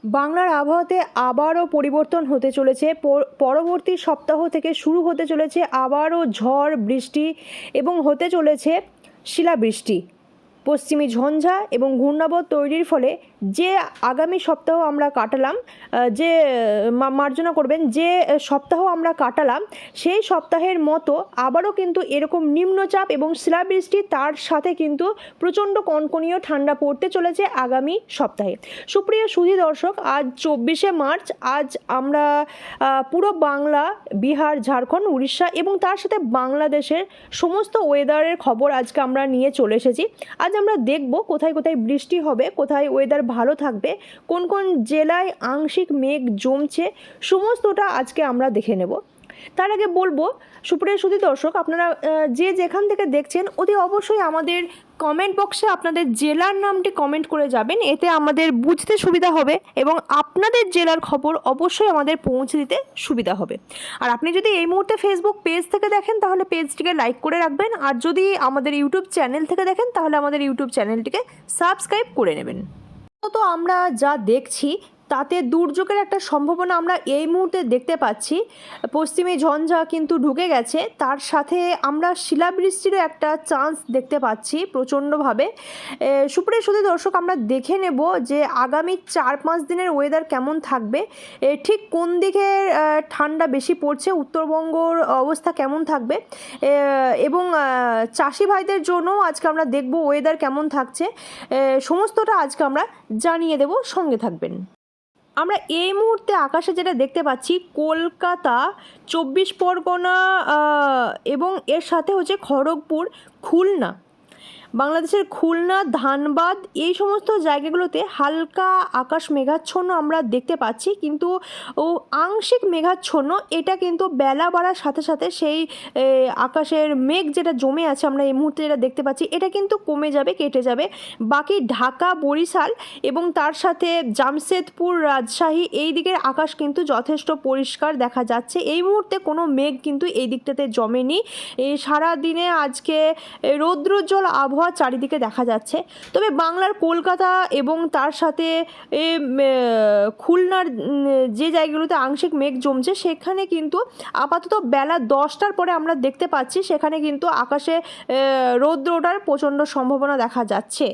বাংলার আবহাওয়াতে আবারও পরিবর্তন হতে চলেছে। পরবর্তী সপ্তাহ থেকে শুরু হতে চলেছে আবারও ঝড় বৃষ্টি এবং হতে চলেছে শিলাবৃষ্টি। পশ্চিমী ঝঞ্ঝা এবং ঘূর্ণাবর্ত তৈরির ফলে যে আগামী সপ্তাহ আমরা কাটালাম, যে মার্জনা করবেন, যে সপ্তাহ আমরা কাটালাম সেই সপ্তাহের মতো আবারও কিন্তু এরকম নিম্নচাপ এবং শিলাবৃষ্টি, তার সাথে কিন্তু প্রচণ্ড কনকনীয় ঠান্ডা পড়তে চলেছে আগামী সপ্তাহে। সুপ্রিয় সুধী দর্শক, আজ 24শে মার্চ। আজ আমরা পুরো বাংলা, বিহার, ঝাড়খণ্ড, উড়িষ্যা এবং তার সাথে বাংলাদেশের সমস্ত ওয়েদারের খবর আজকে আমরা নিয়ে চলে এসেছি। আজ আমরা দেখব কোথায় কোথায় বৃষ্টি হবে, কোথায় ওয়েদার ভালো থাকবে, কোন কোন জেলায় আংশিক মেঘ জমছে, সমস্তটা আজকে আমরা দেখে নেব। তার আগে বলবো, সুপ্রিয় সুধী দর্শক, আপনারা যে যেখান থেকে দেখছেন অতি অবশ্যই আমাদের কমেন্ট বক্সে আপনাদের জেলার নামটি কমেন্ট করে যাবেন। এতে আমাদের বুঝতে সুবিধা হবে এবং আপনাদের জেলার খবর অবশ্যই আমাদের পৌঁছে দিতে সুবিধা হবে। আর আপনি যদি এই মুহূর্তে ফেসবুক পেজ থেকে দেখেন তাহলে পেজটিকে লাইক করে রাখবেন, আর যদি আমাদের ইউটিউব চ্যানেল থেকে দেখেন তাহলে আমাদের ইউটিউব চ্যানেলটিকে সাবস্ক্রাইব করে নেবেন। তো আমরা যা দেখছি তাতে দুর্যোগের একটা সম্ভাবনা আমরা এই মুহূর্তে দেখতে পাচ্ছি। পশ্চিমী ঝঞ্ঝা কিন্তু ঢুকে গেছে, তার সাথে আমরা শিলাবৃষ্টিরও একটা চান্স দেখতে পাচ্ছি প্রচণ্ডভাবে। সুপ্রিয় সুধী দর্শক, আমরা দেখে নেব যে আগামী 4-5 দিনের ওয়েদার কেমন থাকবে, ঠিক কোন দিকে ঠান্ডা বেশি পড়ছে, উত্তরবঙ্গর অবস্থা কেমন থাকবে, এবং চাষি ভাইদের জন্য আজকে আমরা দেখব ওয়েদার কেমন থাকছে। সমস্তটা আজকে আমরা জানিয়ে দেব, সঙ্গে থাকবেন। আমরা এই মুহূর্তে আকাশে যেটা দেখতে পাচ্ছি, কলকাতা, 24 পরগনা এবং এর সাথে হচ্ছে খড়গপুর, খুলনা, বাংলাদেশের খুলনা, ধানবাদ, এই সমস্ত জায়গাগুলোতে হালকা আকাশ মেঘাচ্ছন্ন আমরা দেখতে পাচ্ছি, কিন্তু আংশিক মেঘাচ্ছন্ন। এটা কিন্তু বেলা বাড়ার সাথে সাথে সেই আকাশের মেঘ যেটা জমে আছে আমরা এই মুহূর্তে যেটা দেখতে পাচ্ছি, এটা কিন্তু কমে যাবে, কেটে যাবে। বাকি ঢাকা, বরিশাল এবং তার সাথে জামশেদপুর, রাজশাহী, এই দিকের আকাশ কিন্তু যথেষ্ট পরিষ্কার দেখা যাচ্ছে। এই মুহূর্তে কোনো মেঘ কিন্তু এই দিকটাতে জমেনি। এই সারাদিনে আজকে রৌদ্রোজ্জ্বল আবহাওয়া চারিদিকে দেখা যাচ্ছে। তবে বাংলার কলকাতা এবং তার সাথে খুলনার যে জায়গাগুলোতে আংশিক মেঘ জমছে সেখানে কিন্তু আপাতত বেলা 10টার পরে আমরা দেখতে পাচ্ছি সেখানে কিন্তু আকাশে রৌদ্র ওঠার প্রচণ্ড সম্ভাবনা দেখা যাচ্ছে।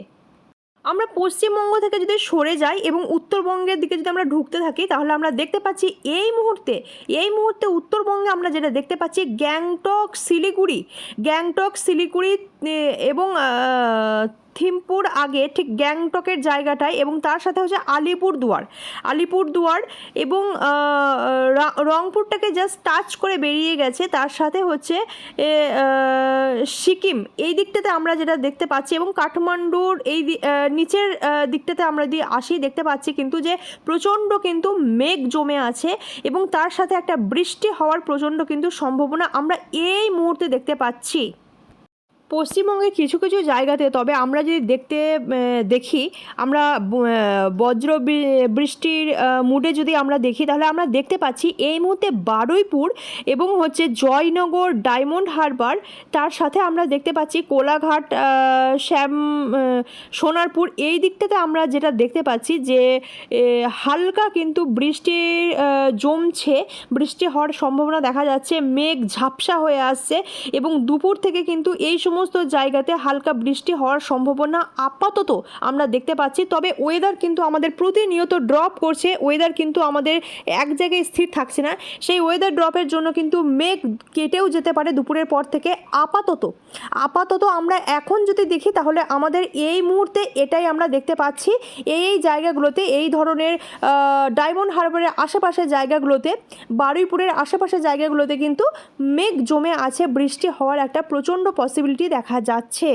আমরা পশ্চিমবঙ্গ থেকে যদি সরে যাই এবং উত্তরবঙ্গের দিকে যদি আমরা ঢুকতে থাকি তাহলে আমরা দেখতে পাচ্ছি এই মুহূর্তে উত্তরবঙ্গে আমরা যেটা দেখতে পাচ্ছি, গ্যাংটক, শিলিগুড়ি এবং থিম্পুর আগে ঠিক গ্যাংটকের জায়গাটায়, এবং তার সাথে হচ্ছে আলিপুরদুয়ার এবং রংপুরটাকে জাস্ট টাচ করে বেরিয়ে গেছে, তার সাথে হচ্ছে সিকিম, এই দিকটাতে আমরা যেটা দেখতে পাচ্ছি, এবং কাঠমান্ডুর এই নিচের দিকটাতে আমরা যদি আসি দেখতে পাচ্ছি কিন্তু যে প্রচণ্ড কিন্তু মেঘ জমে আছে এবং তার সাথে একটা বৃষ্টি হওয়ার প্রচণ্ড কিন্তু সম্ভাবনা আমরা এই মুহূর্তে দেখতে পাচ্ছি পশ্চিমবঙ্গের কিছু কিছু জায়গাতে। তবে আমরা যদি দেখি আমরা বজ্র বৃষ্টির মুডে যদি আমরা দেখি তাহলে আমরা দেখতে পাচ্ছি এই মুহূর্তে বারুইপুর এবং হচ্ছে জয়নগর, ডায়মন্ড হারবার, তার সাথে আমরা দেখতে পাচ্ছি কোলাঘাট, সোনারপুর, এই দিকটাতে আমরা যেটা দেখতে পাচ্ছি যে হালকা কিন্তু বৃষ্টি জমছে, বৃষ্টি হওয়ার সম্ভাবনা দেখা যাচ্ছে, মেঘ ঝাপসা হয়ে আসছে এবং দুপুর থেকে কিন্তু এই সমস্ত জায়গাতে হালকা বৃষ্টি হওয়ার সম্ভাবনা আপাতত আমরা দেখতে পাচ্ছি। তবে ওয়েদার কিন্তু আমাদের প্রতিনিয়ত ড্রপ করছে, ওয়েদার কিন্তু আমাদের এক জায়গায় স্থির থাকছে না। সেই ওয়েদার ড্রপের জন্য কিন্তু মেঘ কেটেও যেতে পারে দুপুরের পর থেকে। আপাতত আমরা এখন যদি দেখি তাহলে আমাদের এই মুহূর্তে এটাই আমরা দেখতে পাচ্ছি। এই জায়গাগুলোতে, এই ধরনের ডায়মন্ড হারবারের আশেপাশের জায়গাগুলোতে, বারুইপুরের আশেপাশের জায়গাগুলোতে কিন্তু মেঘ জমে আছে, বৃষ্টি হওয়ার একটা প্রচণ্ড পসিবিলিটি দেখা যাচ্ছে।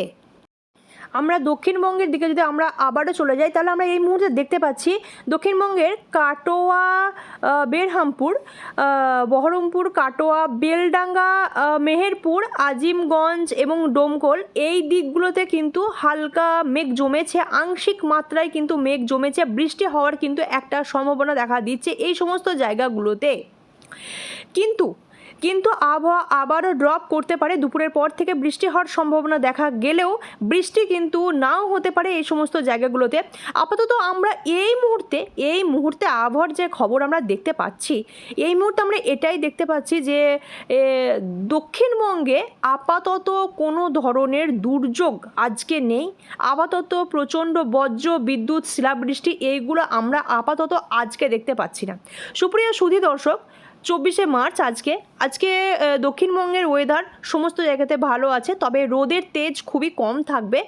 আমরা দক্ষিণবঙ্গের দিকে যদি আমরা আবারও চলে যাই তাহলে আমরা এই মুহূর্তে দেখতে পাচ্ছি দক্ষিণবঙ্গের কাটোয়া, বেরহামপুর, বহরমপুর, কাটোয়া, বেলডাঙ্গা, মেহেরপুর, আজিমগঞ্জ এবং ডোমকল, এই দিকগুলোতে কিন্তু হালকা মেঘ জমেছে, আংশিক মাত্রায় কিন্তু মেঘ জমেছে, বৃষ্টি হওয়ার কিন্তু একটা সম্ভাবনা দেখা দিচ্ছে এই সমস্ত জায়গাগুলোতে। কিন্তু কিন্তু আবহাওয়া আবারও ড্রপ করতে পারে। দুপুরের পর থেকে বৃষ্টি হওয়ার সম্ভাবনা দেখা গেলেও বৃষ্টি কিন্তু নাও হতে পারে এই সমস্ত জায়গাগুলোতে। আপাতত আমরা এই মুহূর্তে আবহাওয়ার যে খবর আমরা দেখতে পাচ্ছি, এই মুহূর্তে আমরা এটাই দেখতে পাচ্ছি যে দক্ষিণবঙ্গে আপাতত কোনো ধরনের দুর্যোগ আজকে নেই। আপাতত প্রচণ্ড বজ্র বিদ্যুৎ শিলাবৃষ্টি এইগুলো আমরা আপাতত আজকে দেখতে পাচ্ছি না। সুপ্রিয় সুধী দর্শক, 24শে মার্চ আজকে দক্ষিণবঙ্গের ওয়েদার সমস্ত জায়গাতে ভালো আছে, তবে রোদের তেজ খুবই কম থাকবে,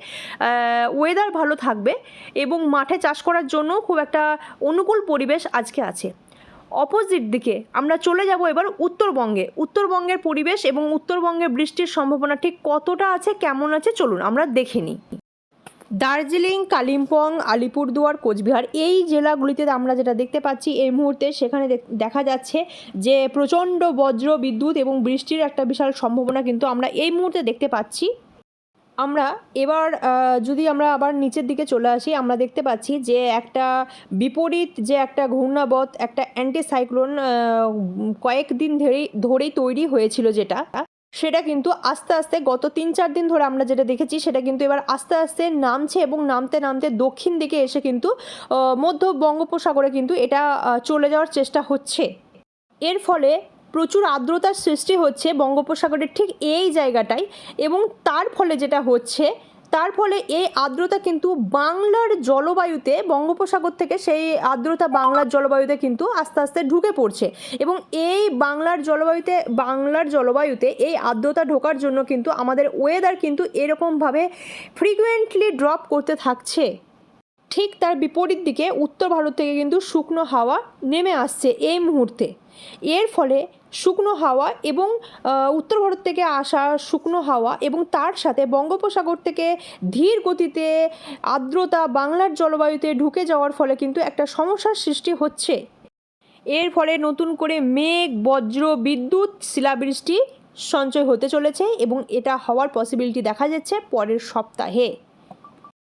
ওয়েদার ভালো থাকবে এবং মাঠে চাষ করার জন্য খুব একটা অনুকূল পরিবেশ আজকে আছে। অপোজিট দিকে আমরা চলে যাব এবার উত্তরবঙ্গের পরিবেশ এবং উত্তরবঙ্গে বৃষ্টির সম্ভাবনা ঠিক কতটা আছে, কেমন আছে, চলুন আমরা দেখে নিই। দার্জিলিং, কালিম্পং, আলিপুরদুয়ার, কোচবিহার এই জেলাগুলিতে আমরা যেটা দেখতে পাচ্ছি এই মুহূর্তে, সেখানে দেখা যাচ্ছে যে প্রচণ্ড বজ্র বিদ্যুৎ এবং বৃষ্টির একটা বিশাল সম্ভাবনা কিন্তু আমরা এই মুহূর্তে দেখতে পাচ্ছি। আমরা এবার যদি আমরা আবার নিচের দিকে চলে আসি, আমরা দেখতে পাচ্ছি যে একটা বিপরীত যে একটা ঘূর্ণাবর্ত, একটা অ্যান্টিসাইক্লোন কয়েকদিন ধরেই তৈরি হয়েছিল, সেটা কিন্তু আস্তে আস্তে গত 3-4 দিন ধরে আমরা যেটা দেখেছি সেটা কিন্তু এবার আস্তে আস্তে নামছে এবং নামতে নামতে দক্ষিণ দিকে এসে কিন্তু মধ্য বঙ্গোপসাগরে কিন্তু এটা চলে যাওয়ার চেষ্টা হচ্ছে। এর ফলে প্রচুর আর্দ্রতার সৃষ্টি হচ্ছে বঙ্গোপসাগরের ঠিক এই জায়গাটায়, এবং তার ফলে যেটা হচ্ছে, এই আর্দ্রতা কিন্তু বাংলার জলবায়ুতে, বঙ্গোপসাগর থেকে সেই আর্দ্রতা বাংলার জলবায়ুতে কিন্তু আস্তে আস্তে ঢুকে পড়ছে, এবং এই বাংলার জলবায়ুতে এই আর্দ্রতা ঢোকার জন্য কিন্তু আমাদের ওয়েদার কিন্তু এরকমভাবে ফ্রিকুয়েন্টলি ড্রপ করতে থাকছে। ঠিক তার বিপরীত দিকে উত্তর ভারত থেকে কিন্তু শুকনো হাওয়া নেমে আসছে এই মুহূর্তে। এর ফলে শুকনো হাওয়া এবং উত্তর ভারত থেকে আসা শুকনো হাওয়া এবং তার সাথে বঙ্গোপসাগর থেকে ধীর গতিতে আর্দ্রতা বাংলার জলবায়ুতে ঢুকে যাওয়ার ফলে কিন্তু একটা সমস্যার সৃষ্টি হচ্ছে। এর ফলে নতুন করে মেঘ, বজ্র বিদ্যুৎ, শিলাবৃষ্টি সঞ্চয় হতে চলেছে এবং এটা হওয়ার পসিবিলিটি দেখা যাচ্ছে পরের সপ্তাহে।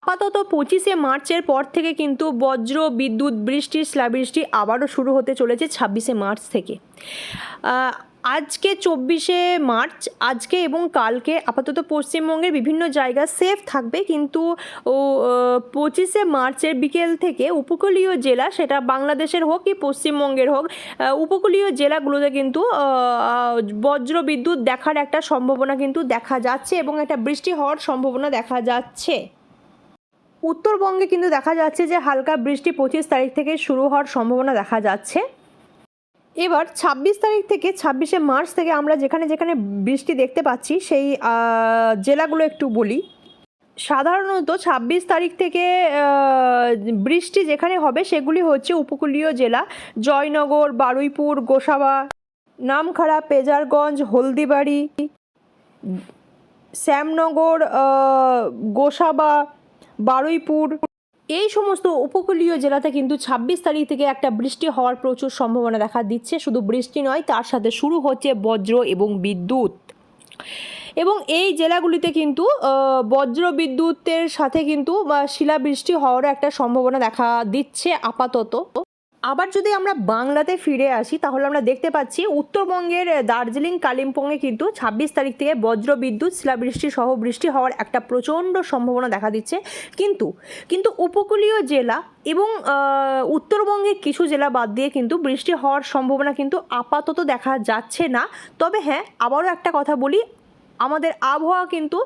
আপাতত 25শে মার্চের পর থেকে কিন্তু বজ্র বিদ্যুৎ বৃষ্টি, শিলাবৃষ্টি আবারও শুরু হতে চলেছে 26শে মার্চ থেকে। আজকে 24শে মার্চ, আজকে এবং কালকে আপাতত পশ্চিমবঙ্গের বিভিন্ন জায়গা সেফ থাকবে, কিন্তু 25শে মার্চের বিকেল থেকে উপকূলীয় জেলা, সেটা বাংলাদেশের হোক কি পশ্চিমবঙ্গের হোক, উপকূলীয় জেলাগুলোতে কিন্তু বজ্র বিদ্যুৎ দেখার একটা সম্ভাবনা কিন্তু দেখা যাচ্ছে এবং একটা বৃষ্টি হওয়ার সম্ভাবনা দেখা যাচ্ছে। উত্তরবঙ্গে কিন্তু দেখা যাচ্ছে যে হালকা বৃষ্টি 25 তারিখ থেকে শুরু হওয়ার সম্ভাবনা দেখা যাচ্ছে। এবার 26 তারিখ থেকে 26শে মার্চ থেকে আমরা যেখানে যেখানে বৃষ্টি দেখতে পাচ্ছি সেই জেলাগুলো একটু বলি। সাধারণত 26 তারিখ থেকে বৃষ্টি যেখানে হবে সেগুলি হচ্ছে উপকূলীয় জেলা, জয়নগর, বারুইপুর, গোসাবা, নামখানা, পেজারগঞ্জ, হলদিবাড়ি, শ্যামনগর, গোসাবা, বারুইপুর, এই সমস্ত উপকূলীয় জেলাতে কিন্তু 26 তারিখ থেকে একটা বৃষ্টি হওয়ার প্রচুর সম্ভাবনা দেখা দিচ্ছে। শুধু বৃষ্টি নয়, তার সাথে শুরু হচ্ছে বজ্র এবং বিদ্যুৎ, এবং এই জেলাগুলিতে কিন্তু বজ্র বিদ্যুতের সাথে কিন্তু শিলাবৃষ্টি হওয়ারও একটা সম্ভাবনা দেখা দিচ্ছে আপাতত। আবার যদি আমরা বাংলাতে ফিরে আসি তাহলে আমরা দেখতে পাচ্ছি উত্তরবঙ্গের দার্জিলিং, কালিম্পংয়ে কিন্তু 26 তারিখ থেকে বজ্র বিদ্যুৎ, শিলাবৃষ্টি সহ বৃষ্টি হওয়ার একটা প্রচণ্ড সম্ভাবনা দেখা দিচ্ছে। কিন্তু উপকূলীয় জেলা এবং উত্তরবঙ্গের কিছু জেলা বাদ দিয়ে কিন্তু বৃষ্টি হওয়ার সম্ভাবনা কিন্তু আপাতত দেখা যাচ্ছে না। তবে হ্যাঁ, আবারও একটা কথা বলি, আমাদের আবহাওয়া কিন্তু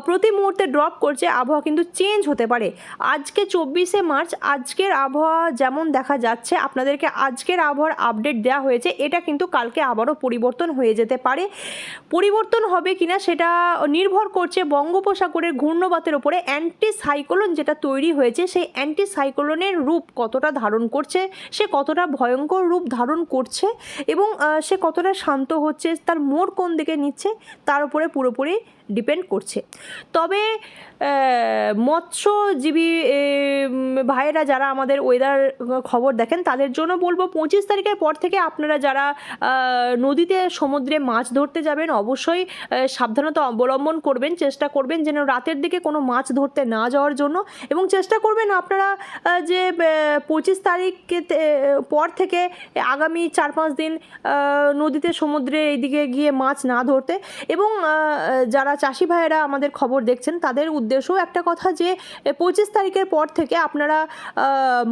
প্রতি মুহূর্তে ড্রপ করছে, আবহাওয়া কিন্তু চেঞ্জ হতে পারে। আজকে 24শে মার্চ, আজকের আবহাওয়া যেমন দেখা যাচ্ছে, আপনাদেরকে আজকের আবহাওয়ার আপডেট দেওয়া হয়েছে, এটা কিন্তু কালকে আবারও পরিবর্তন হয়ে যেতে পারে। পরিবর্তন হবে কিনা সেটা নির্ভর করছে বঙ্গোপসাগরের ঘূর্ণবাতের ওপরে। অ্যান্টিসাইক্লোন যেটা তৈরি হয়েছে, সেই অ্যান্টিসাইক্লোনের রূপ কতটা ধারণ করছে, সে কতটা ভয়ঙ্কর রূপ ধারণ করছে এবং সে কতটা শান্ত হচ্ছে, তার মোড় কোন দিকে নিচ্ছে, তার উপরে পুরোপুরি ডিপেন্ড করছে। তবে মৎস্যজীবী ভাইয়েরা যারা আমাদের ওয়েদার খবর দেখেন তাদের জন্য বলবো 25 তারিখের পর থেকে আপনারা যারা নদীতে সমুদ্রে মাছ ধরতে যাবেন অবশ্যই সাবধানতা অবলম্বন করবেন, চেষ্টা করবেন যেন রাতের দিকে কোনো মাছ ধরতে না যাওয়ার জন্য, এবং চেষ্টা করবেন আপনারা যে 25 তারিখে পর থেকে আগামী 4-5 দিন নদীতে সমুদ্রে এইদিকে গিয়ে মাছ না ধরতে। এবং যারা চাষি ভাইয়েরা আমাদের খবর দেখছেন তাদের উদ্দেশ্যও একটা কথা যে 25 তারিখের পর থেকে আপনারা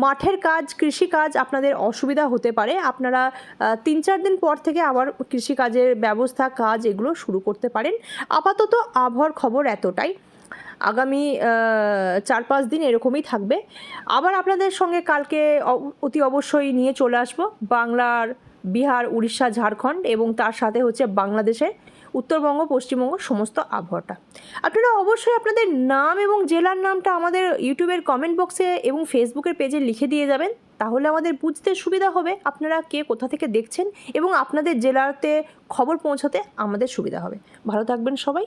মাঠের কাজ, কৃষিকাজ আপনাদের অসুবিধা হতে পারে। আপনারা 3-4 দিন পর থেকে আবার কৃষিকাজের ব্যবস্থা, কাজ এগুলো শুরু করতে পারেন। আপাতত আবহাওয়ার খবর এতটাই। আগামী 4-5 দিন এরকমই থাকবে। আবার আপনাদের সঙ্গে কালকে অতি অবশ্যই নিয়ে চলে আসবো বাংলার, বিহার, উড়িষ্যা, ঝাড়খণ্ড এবং তার সাথে হচ্ছে বাংলাদেশের উত্তরবঙ্গ, পশ্চিমবঙ্গ সমস্ত আবহাওয়াটা। আপনারা অবশ্যই আপনাদের নাম এবং জেলার নামটা আমাদের ইউটিউবের কমেন্ট বক্সে এবং ফেসবুকের পেজে লিখে দিয়ে যাবেন, তাহলে আমাদের বুঝতে সুবিধা হবে আপনারা কে কোথা থেকে দেখছেন এবং আপনাদের জেলাতে খবর পৌঁছাতে আমাদের সুবিধা হবে। ভালো থাকবেন সবাই।